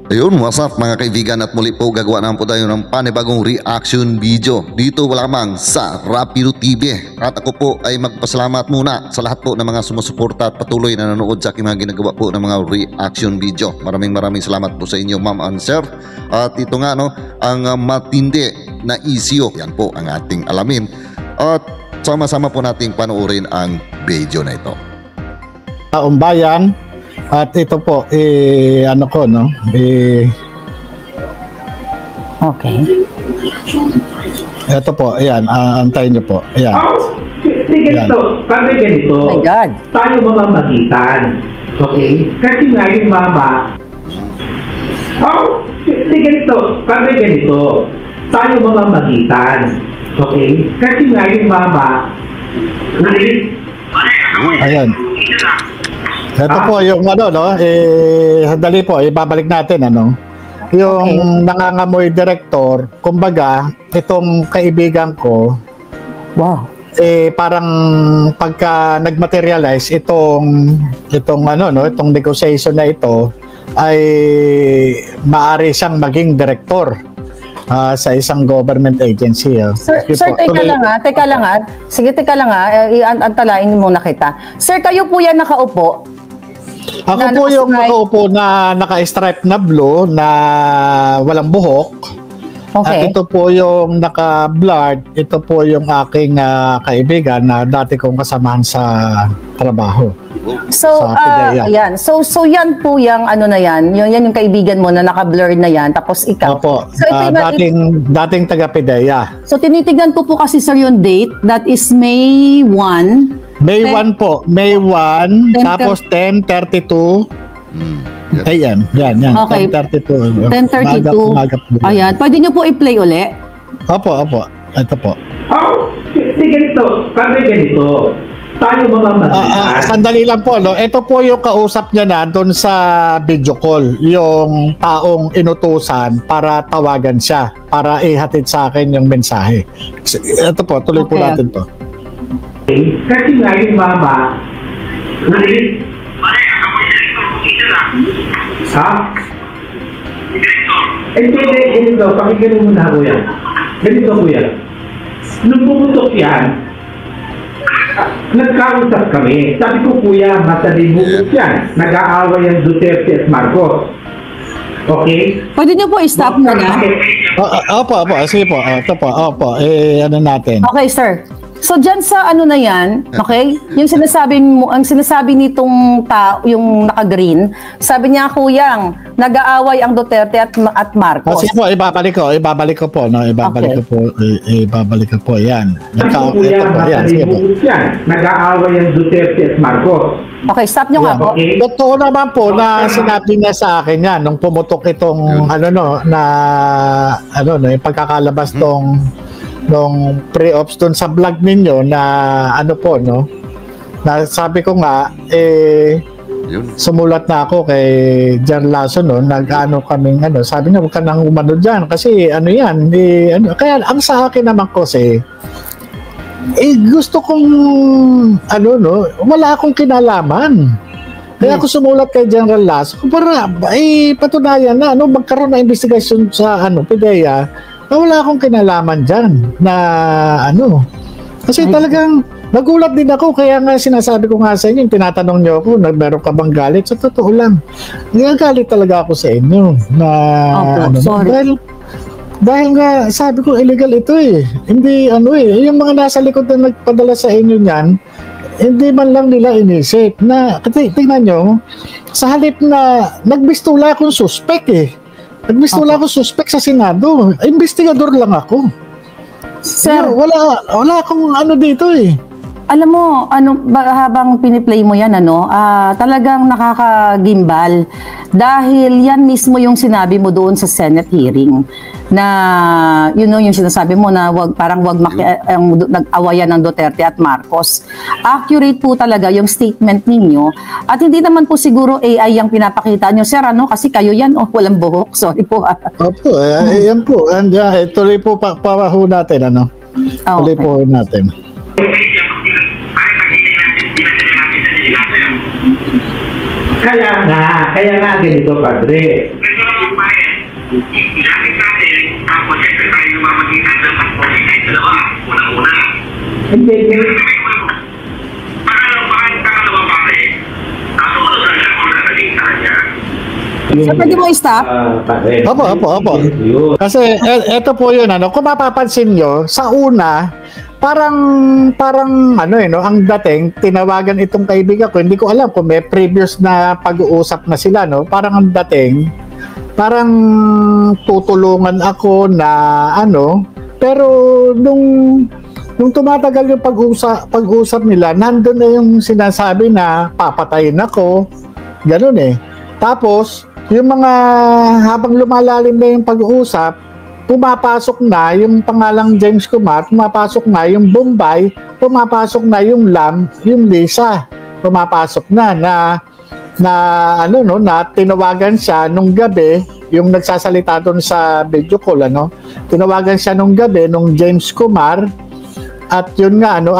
Ayun, what's up mga kaibigan, at muli po gagawa naman po tayo ng panibagong reaction video dito lamang sa Rapido TV. At ako po ay magpasalamat muna sa lahat po ng mga sumusuporta at patuloy na nanonood sa aking mga ginagawa po ng mga reaction video. Maraming salamat po sa inyo, ma'am and sir. At ito nga no, ang matindi na issue, yan po ang ating alamin. At sama-sama po nating panoorin ang video na ito. Bayan. At ito po, ano ko, no? Okay. Ito po, ayan, antayin niyo po. Ayan. Oh, sige ito, kami ganito. Oh my God. Tayo mamamagitan. Okay? Kasi nga yung mama. Oh, sige ito, kami ganito. Tayo mamamagitan. Okay? Kasi nga yung mama. Ayan. Ito po yung ano, no? Dali po, ibabalik natin, ano? Yung nangangamoy director, kumbaga, itong kaibigan ko, Wow. parang pagka nagmaterialize itong ano, no? Itong negotiation na ito, ay maari siyang maging director sa isang government agency. Sir, teka lang ha. Sige, teka lang ha. Antalain muna kita. Sir, kayo po yan nakaupo? Ako po yung nakaupo na naka-stripe na blue na walang buhok. Okay. At ito po yung naka-blurred. Ito po yung aking kaibigan na dati kong kasamahan sa trabaho. So, sa PIDEA. ayan. So yan po yung ano na yan. Yan yung kaibigan mo na naka-blurred na yan. Tapos ikaw. Opo. So, dating taga PIDEA. So, tinitignan ko po kasi sir yung date. That is May 1. May 1 po. May 1. 10, Tapos 10:32. Ayan. Yan. Okay. 10:32. 10:32. Ayan. Pwede nyo po i-play uli? Opo. Ito po. Oh, sige ito, kami ganito. Tayo mamamagitan. Sandali lang po, no? Ito po yung kausap niya na doon sa video call, yung taong inutusan para tawagan siya, para ihatid sa akin yung mensahe. Ito po, tuloy po natin to. Okay? Kasi nga yung mama. Ha? Ganito, pakinggan mo na kuya. Ganito kuya. Nung pumutok yan, nagkausap kami. Sabi ko, kuya, masalimuot yan. Nag-aaway ang Duterte at Marcos. Okay? Pwede nyo po i-stop muna. Opo. Sige po. Ito po. Opo. Ano natin? Okay, sir. So diyan sa ano na yan, okay? Yung sinasabi mo, ang sinasabi nitong yung naka-green, sabi niya, kuyang, nag-aaway ang Duterte at Marcos. Sige po, ibabalik ko po, no? Ibabalik ko po, yan. Ito po, yan. Sige po. Nag-aaway ang Duterte at Marcos. Okay, stop nyo nga po. Okay. Totoo naman po na sinabi niya sa akin yan nung pumutok itong yung pagkakalabas nung pre-ops doon sa vlog ninyo na ano po, no? Na sabi ko nga, sumulat na ako kay Jan Lasso, no? Nag-ano kaming sabi niya, huwag ka nang umano dyan kasi ano yan, kaya ang sa akin naman kasi, gusto kong wala akong kinalaman. Kaya ako sumulat kay General Lasso para patunayan na magkaroon na investigasyon sa PIDEA na wala akong kinalaman dyan na kasi talagang nagulat din ako, kaya nga sinasabi ko nga sa inyo, tinatanong niyo ako na meron ka bang galit. Sa totoo lang, nagagalit talaga ako sa inyo na dahil nga sabi ko illegal ito hindi yung mga nasa likod na nagpadala sa inyo niyan, hindi man lang nila inisip na, kasi tingnan nyo, sa halip na nagbistula akong suspect Nagbistula ako suspect sa Senado. Investigador lang ako. Sir, wala akong dito Alam mo, habang piniplay mo yan, talagang nakakagimbal. Dahil yan mismo yung sinabi mo doon sa Senate hearing. Na, yung sinasabi mo na parang wag nag-awayan ng Duterte at Marcos. Accurate po talaga yung statement ninyo. At hindi naman po siguro AI yung pinapakita nyo. Sir, kasi kayo yan, walang buhok. Sorry po. Opo, yan po. Tuloy po papaho natin, Tuloy po natin. Kaya nga ganito, Padre. Ilapit natin, tapos siyempre tayo yung mamagitan ng pag-posing tayo dalawa. Unang-una. Hindi. Pangalawa pare, sumunod na siya kung naging kanya. Sir, pwede mo i-stop? Opo. Kasi eto po yun, ano, kung mapapansin nyo, sa una, parang ano no, ang dating, tinawagan itong kaibigan ko, hindi ko alam kung may previous na pag-uusap na sila, no, parang ang dating, parang tutulungan ako na ano, pero nung tumatagal yung pag-usap nila, nandun na yung sinasabi na papatayin ako, ganun eh. Tapos, yung mga habang lumalalim na yung pag-uusap, pumapasok na yung pangalang James Kumar, pumapasok na yung Bombay, pumapasok na yung Lam, yung Lisa, pumapasok na ano no, na tinawagan siya nung gabi, yung nagsasalita doon sa video call, ano, tinawagan siya nung gabi nung James Kumar. At yun nga, ano,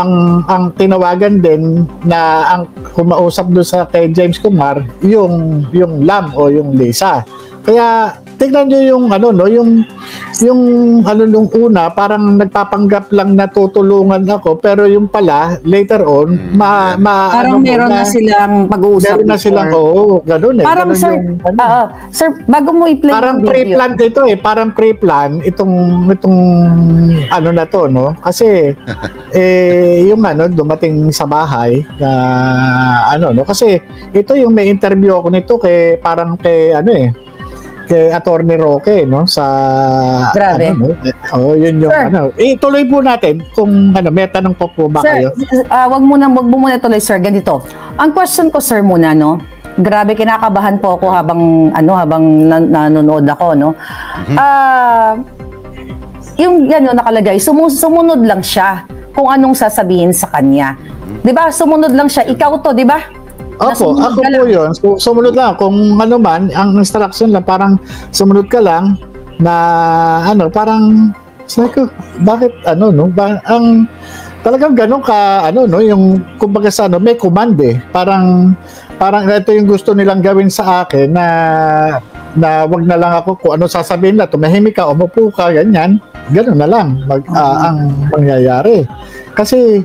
ang tinawagan din na ang kumausap doon sa kay James Kumar, yung Lam o yung Lisa. Kaya tignan nyo yung ano no, yung ano nung una, parang nagpapanggap lang na tutulungan ako, pero yung pala later on parang ano, meron na silang pag-uusap. Meron na silang, oo, gano'n eh. Parang ganun sir, yung, ano, sir, bago mo i-play parang yung video. pre-plan ito eh, parang pre-plan itong ano na to, no? Kasi yung ano dumating sa bahay na ano no, kasi ito yung may interview ako nito kay parang kay ano eh, kay Attorney Roque, no, sa Grabe. ano, no? Yun yung Sir, ano. Tuloy po natin kung ano, may tanong po ba sir, kayo? wag mo muna tuloy, sir, ganito. Ang question ko, sir, muna, no. Grabe, kinakabahan po ako habang nanonood ako, no. Yung gano'n nakalagay, sumunod lang siya kung anong sasabihin sa kanya. 'Di ba? Sumunod lang siya. Ikaw to, 'di ba? Opo, ako po yun. Sumunod lang. Kung ano man, ang instruction lang, parang sumunod ka lang na ano, parang sabi ko, bakit ano, no? Ang talagang gano'n ka, ano, no? Yung, kumbaga sa ano, may command eh. Parang ito yung gusto nilang gawin sa akin na wag na lang ako kung ano sasabihin na, tumahimik ka, umupo ka, ganyan. Gano'n na lang ang mangyayari. Kasi,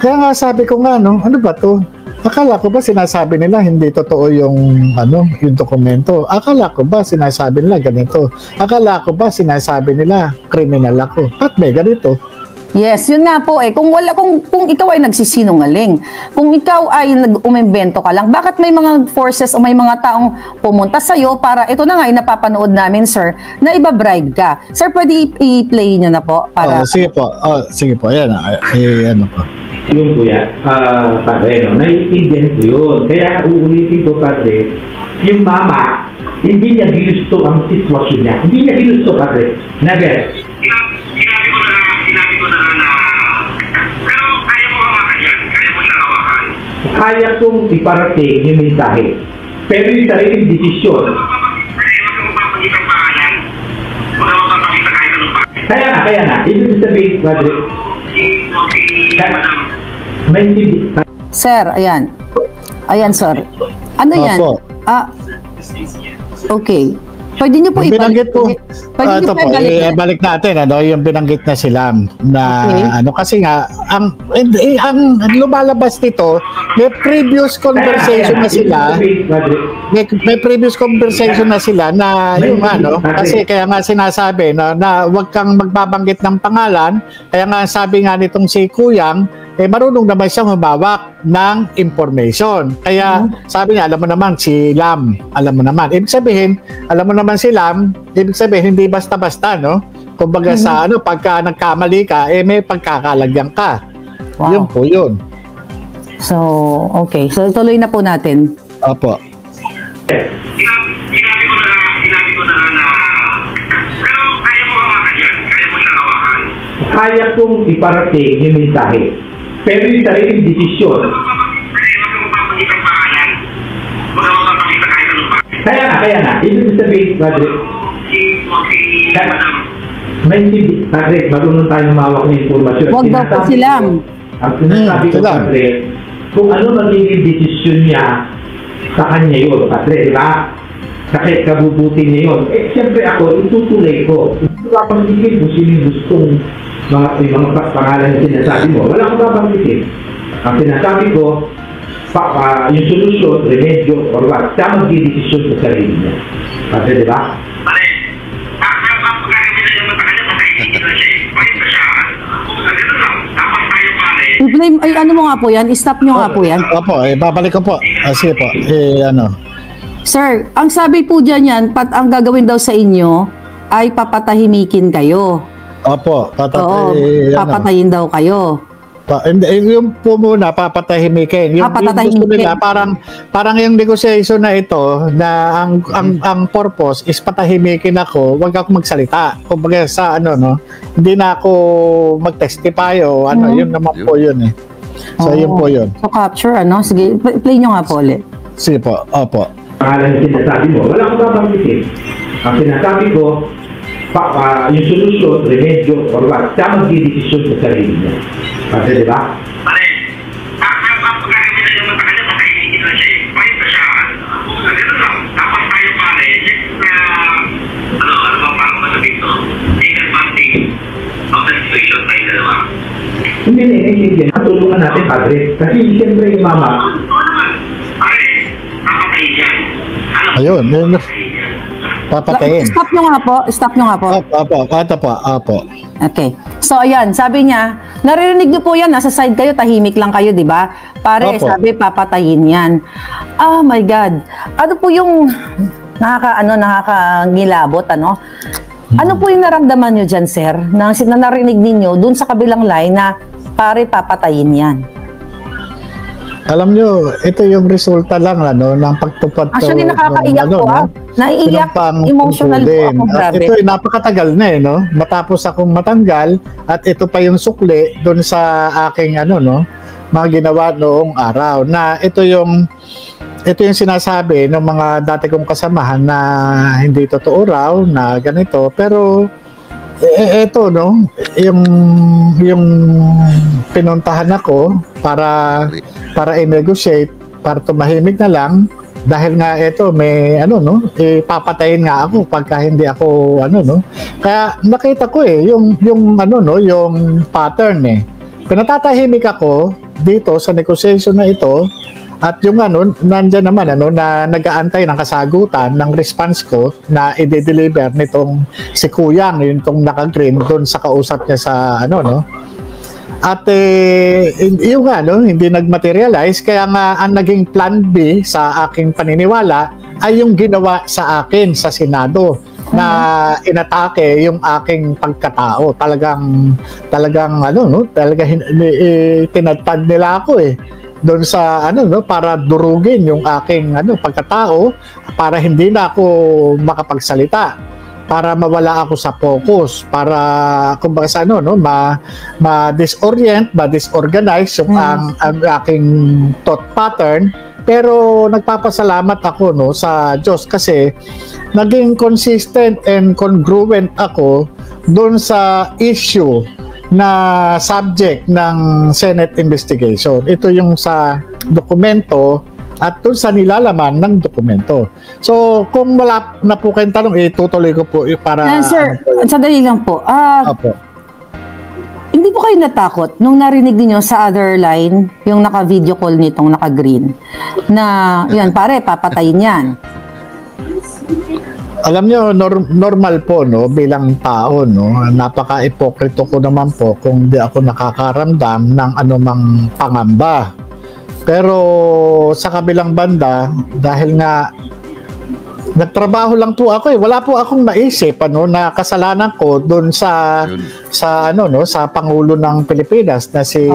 kaya nga sabi ko nga, no, ano ba to? Akala ko ba sinasabi nila hindi totoo yung ano, yung dokumento? Akala ko ba sinasabi nila ganito? Akala ko ba sinasabi nila kriminal ako? At may ganito. Yes, yun nga po eh. Kung ikaw ay nagsisinungaling, kung ikaw ay nag-umimbento ka lang, bakit may mga forces o may mga taong pumunta sa'yo para, ito na nga ay napapanood namin, sir, na iba-bribe ka. Sir, pwede i-play nyo na po? Para... Sige po. Sige po. Ayan. Ano po. Yung kuya, padre, no? Naiintindihan ko yun. Kaya uulitin ko, padre, yung mama, hindi niya ginusto ang sitwasyon niya. Hindi niya ginusto, padre. Never. Sinabi ko na pero kaya mo hawakan yan. Kaya mo siya hawakan. Kaya kong iparating yung mensahe. Pero yung sariling desisyon. Huwag kang magpapagit ang pangalan. Huwag kang magpapakita kahit anong pangalan. Kaya na. Ibig sabihin, padre, may hindi. Sir, ayan. Ayan, sir. Ano yan? Opo. Okay. Pwede niyo po Binanggit po. Pwede niyo Ito po po, ibalik. balik natin, ano, yung binanggit na sila na, Okay. ano, kasi nga, ang lumalabas nito, may previous conversation na sila, may previous conversation na sila na yung ano, kasi kaya nga sinasabi na wag kang magbabanggit ng pangalan, kaya nga sabi nga nitong si Kuyang, marunong naman siyang humawak ng information. Kaya sabi niya, alam mo naman si Lam, alam mo naman. Ibig sabihin, alam mo naman si Lam, ibig sabihin hindi basta-basta, no? Kumbaga sa ano, pagka nagkamali ka, may pagkakalagyan ka. Wow. Yun po yun. So, okay. So, tuloy na po natin. Opo. Sinabi ko na pero kaya mo hawakan yan. Kaya mo siya hawakan. Kaya kong iparating yung mensahe. Pero yung sariling desisyon. Huwag kang magpapagit ang pangalan. Huwag kang magpapakita kahit anong pangalan. Kaya na. Ibig sabihin, padre, may hindi. Padre, marunong tayo mawak ng informasyon. Huwag daw po sila. Ang sinasabi ko, sila. padre, kung ano magiging desisyon niya sa kanya yun, padre, di ba? Kasi kabubuti niya yun. Siyempre ako, itutuloy ko. Papanggitin kung sino yung gustong mga pangalan na sinasabi mo. Wala akong papanggitin. Ang sinasabi ko, yung solusyon, remedyo, or what, siya magdidesisyon sa sarili niya. Kasi diba? Pare, ang pagkakami na yung matakanya, matahimik na siya. Pwede pa siya. Kung sa ganun lang, dapat tayo pare. I-play, ay ano mo nga po yan? I-stop nyo nga po yan. Opo, babalik ko po. Sige po. Sir, ang sabi po dyan yan, ang gagawin daw sa inyo ay papatahimikin kayo. Opo, Oo, papatayin daw kayo. Yung po muna, papatahimikin. Yung Papatahimikin. gusto nila, parang yung negotiation na ito, na ang purpose is patahimikin ako, wag ako magsalita. Kumbaga sa hindi na ako mag-testify o yun naman po yun eh. So yun po yun. So capture, sige, play nyo nga po ulit. Sige po, opo. Pangalan na sinasabi mo, wala akong papanggitin. Ang sinasabi ko, yung solusyon, remedyo, or what, siya magdidesisyon sa sarili niya. Kasi diba? Pare, ang pagkakami na yung matakanya, matahimik na siya. Pwede pa siya. Kung sa ganun lang, dapat tayo pare. Ano ba parang masabihin to? Take advantage of the situation tayo dalawa. Hindi. Natulungan natin, padre. Kasi siyempre yung mama, Pare, nakapay yan. Ayun, yun. Papatayin. Stop nyo nga po. Opo. Okay. So, ayan, sabi niya, naririnig niyo po yan, nasa side kayo, tahimik lang kayo, di ba? Pare, Opo. sabi, papatayin yan. Oh my God. Ano po yung nakakangilabot, Ano po yung naramdaman niyo dyan, sir? Na narinig ninyo dun sa kabilang line na, pare, papatayin yan. Alam nyo, ito yung resulta lang ng pagtupad. Actually, nakakaiyak po, Naiiyak, emotional po ako, At grabe. ito ay napakatagal na matapos akong matanggal at ito pa yung sukli doon sa aking mga ginawa noong araw na ito yung sinasabi ng mga dati kong kasamahan na hindi totoo raw na ganito, pero ito yung pinuntahan ako para i-negotiate, para tumahimik na lang dahil nga ito may papatayin nga ako pagka hindi ako kaya nakita ko yung pattern pinatatahimik ako dito sa negotiation na ito at yung nandyan naman na nag-aantay ng kasagutan ng response ko na i-deliver nitong si Kuyang yung naka-green doon sa kausap niya sa at yung hindi nagmaterialize kaya nga ang naging plan B sa aking paniniwala ay yung ginawa sa akin sa Senado na inatake yung aking pagkatao. Talagang tinatad nila ako doon sa para durugin yung aking pagkatao para hindi na ako makapagsalita, para mawala ako sa focus, para kumbaga sa ma-disorient, ma-disorganize yung ang aking thought pattern. Pero nagpapasalamat ako sa Diyos kasi naging consistent and congruent ako doon sa issue na subject ng Senate investigation. Ito yung sa dokumento at doon sa nilalaman ng dokumento. So, kung wala na po kayong tanong, tutuloy ko po para... Sir, sandali lang po. Opo. Hindi po kayo natakot nung narinig niyo sa other line, yung naka-video call nitong naka-green, na, yun, pare, papatayin yan. Alam nyo, normal po, bilang tao, napaka-ipokrito ko naman po kung di ako nakakaramdam ng anumang pangamba. Pero sa kabilang banda, dahil nga nagtrabaho lang po ako wala po akong naisip na kasalanan ko doon sa Pangulo ng Pilipinas na si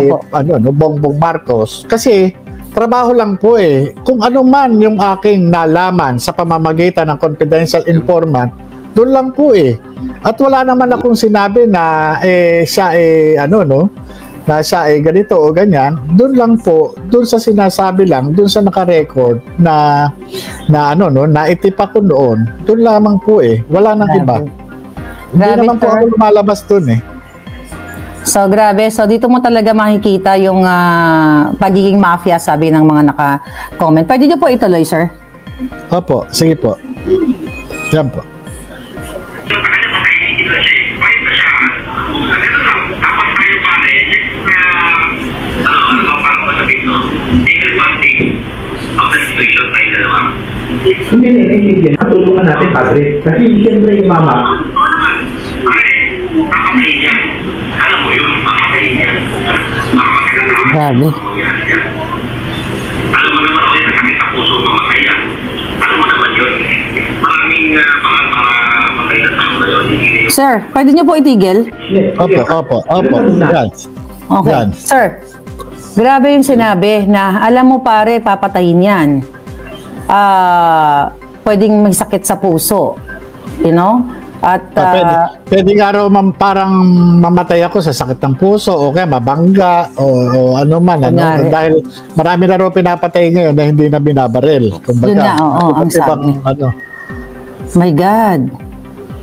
Bongbong Marcos, kasi trabaho lang po kung ano man yung aking nalaman sa pamamagitan ng confidential informant, doon lang po at wala naman akong sinabi na siya na siya ganito o ganyan. Doon lang po, doon sa sinasabi lang, doon sa naka-record na naitip ako noon, doon lamang po wala nang iba. Hindi naman po ako lumalabas doon So, grabe. So, dito mo talaga makikita yung pagiging mafia, sabi ng mga naka-comment. Pwede niyo po ituloy, sir? Opo, sige po. Yan po. So, kanya pa kayo hindi na siya. Pwede pa siya. Kung sa ganun lang, tapos tayo pare, paano ba sabihin no? Take advantage of the situation tayo na naman. Hindi. Natulungan natin, padre. Kasi siyempre yung mama, Pare, makakain yan. Alam mo yun, makakain yan. Makakain Grabe. Alam mo naman ako yung sakit sa puso, mamatay yan. Alam mo naman yun. Maraming mga matay na tao na yun. Sir, pwede niyo po itigil? Opo. Yan. Okay. Yan. Sir, grabe yung sinabi na alam mo pare, papatayin yan. Pwedeng may sakit sa puso. You know? At Pwede nga raw parang mamatay ako sa sakit ng puso o kaya mabangga o ano man. Ano? Kunyari. Dahil marami na raw pinapatay ngayon na hindi na binabaril. Kumbaga, Yun nga, oo, ang iba't ibang, sabi. ano. my God.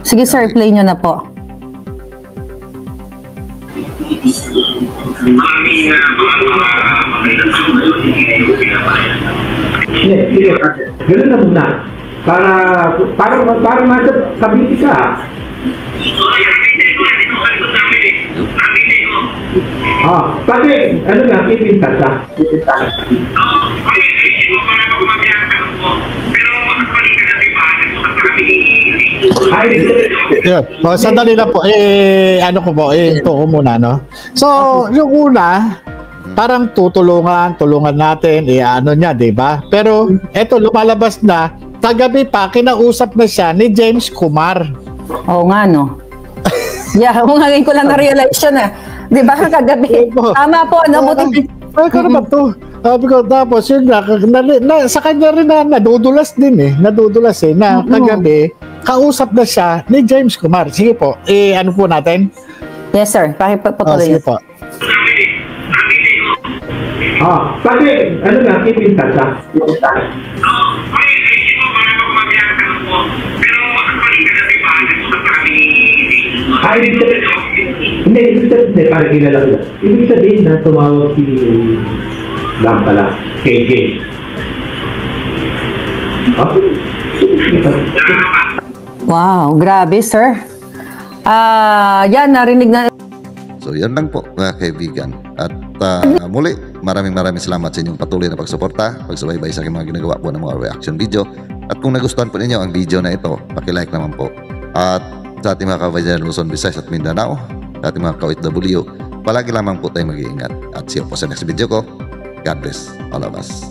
Sige sir, play nyo na po. Maraming mga matay na tao na yun. Hindi na yung pinapayan. sige, gano'n na muna. Para masabiti ka. So, ay, ramite ko. Dito sa likod namin eh. Ramite ko. Padre, ano na, keep in touch ha. Ay, hindi mo para magmamiyang ka ko. Pero, makapalik ka na tibahan mo sa kami. Ay, Yun. Sandali lang po. Ano ko po, ito ko muna, no? So, yung una, parang tulungan natin, ano niya, di ba? Pero, eto, lumalabas na, kagabi pa, kinausap na siya ni James Kumar. Oo nga, no? Yeah, ngayon ko lang na-realize yun, Di ba, kagabi? Tama po, no? Buti. Ay, ka naman to. Sabi ko, tapos yun sa kanya rin na nadudulas din na kagabi, kausap na siya ni James Kumar. Sige po, ano po natin? Yes, sir. Pakipatuloy. Sige po. padre, ano na, keep in touch ha. Ay, hindi mo para magmamiyang ka ko. Pero, makapalik ka na tibahan mo sa kami. Ay, ibig sabihin, para kilala ko. Ibig sabihin na tumawag si lang pala, KJ. Okay. Wow, grabe, sir. Yan, narinig na. So yan lang po mga kaibigan. At muli, maraming salamat sa inyong patuloy na pagsuporta, pagsubaybay sa aking mga ginagawa po ng mga reaction video. At kung nagustuhan po ninyo ang video na ito, paki-like naman po. At sa ating mga kababayan Luzon, Visayas at Mindanao, sa ating mga ka-OFW, palagi lamang po tayo mag-iingat. At see you po sa next video ko. God bless all of us.